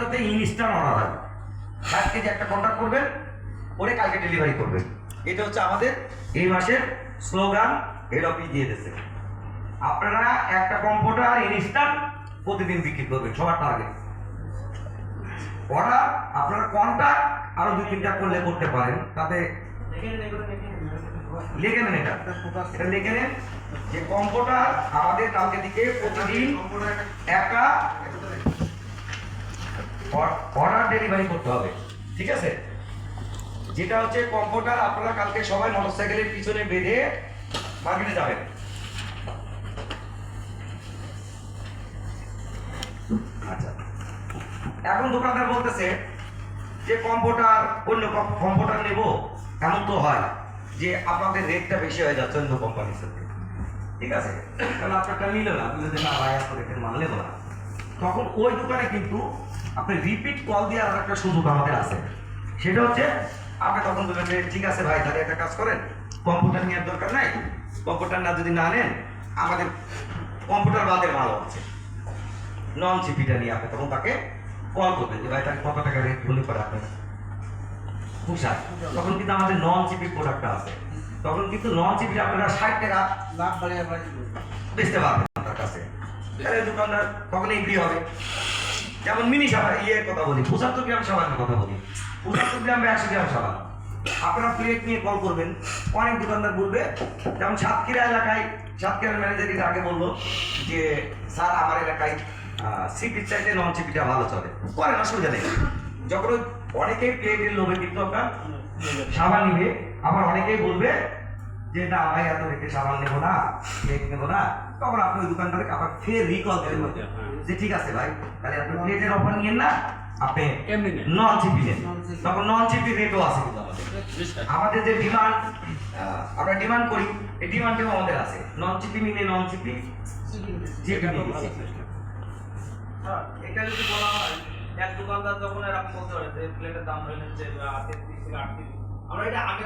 যাতে instant order হয়, 5 KG একটা কন্ট্যাক্ট করবেন, ওরে কালকে ডেলিভারি করবেন। এটা হচ্ছে আমাদের এই মাসের স্লোগান, হেড অফিস দিয়ে দিয়েছে। আপনারা একটা কম্পিউটার ইনস্ট্যান্ট প্রতিদিন বিক্রি করবেন, সবার টার্গেট। অর্ডার আপনারা কন্ট্যাক্ট আরো 2-3টা করলে করতে পারেন, তাতে লিখে নেন, এটা লিখে নেন যে কম্পিউটার আমাদের কালকে থেকে প্রতিদিন একটা অর্ডার ডেলিভারি করতে হবে, ঠিক আছে? যেটা হচ্ছে কম্পিউটার আপনারা কালকে সবাই মোটরসাইকেলের পিছনে বেঁধে মার্কেটে যাবেন। আচ্ছা, এখন দোকানদার বলতেছে যে কম্পিউটার অন্য কম্পিউটার নেব, এমন তো হয় যে আপনাদের রেটটা বেশি হয়ে যাচ্ছে অন্য কোম্পানির সাথে, ঠিক আছে? তাহলে আপনারটা নিল না, আপনি যদি না ভাই আপনার রেটের মাল নেবো না, তখন ওই দোকানে কিন্তু আপনি রিপিট কল দিয়ে আর একটা সুযোগ আমাদের আছে। সেটা হচ্ছে আপনি তখন বলবেন যে ঠিক আছে ভাই, তাহলে একটা কাজ করেন, কম্পিউটার নেওয়ার দরকার নাই, কম্পিউটার না যদি না নেন, আমাদের কম্পিউটার বাদের ভালো আছে, নন সিপিটা নিয়ে আপনি তখন তাকে কল করবেন যে ভাই তাকে কত টাকা রেট বলে পরে আপনার পোশাক। তখন কিন্তু আমাদের নন সিপি প্রোডাক্টটা আছে, তখন কিন্তু নন সিপি আপনারা 60 টাকা লাভ বাড়িয়ে বেচতে পারবেন তার কাছে। তাহলে দোকানদার তখন এগ্রি হবে। যেমন মিনি সাবান ইয়ের কথা বলি, 75 গ্রাম সাবানের কথা বলি, 75 গ্রাম 100 গ্রাম সাবান আপনারা প্লেট নিয়ে কল করবেন, অনেক দোকানদার বলবে। যেমন সাতক্ষীরা এলাকায়, সাতক্ষীরার ম্যানেজার আগে বললো যে স্যার আমার এলাকায় সিপির চাইতে নন সিপিটা ভালো চলে, করেন, অসুবিধা নেই। যখন অনেকেই প্লেটের লোভে কিন্তু আপনার সাবান নিবে, আবার অনেকেই বলবে যে না ভাই এত রেটে সাবান নেবো না, প্লেট নেবো না, তখন আপনি ওই দোকানদারকে আবার ফের রিকল দেবেন যে ঠিক আছে ভাই, তাহলে আপনি প্লেটের অফার নিয়েন না, আপনি নন সিপি নেন। তখন নন সিপি রেটও আছে কিন্তু আমাদের যে ডিমান্ড আমরা ডিমান্ড করি, এই ডিমান্ডও আমাদের আছে, নন সিপি নিলে নন সিপি এটা যদি বলা হয় এক দোকানদার যখন এরকম বলতে পারে যে প্লেটের দাম হইলেন যে 33 থেকে 38, আমরা এটা আগে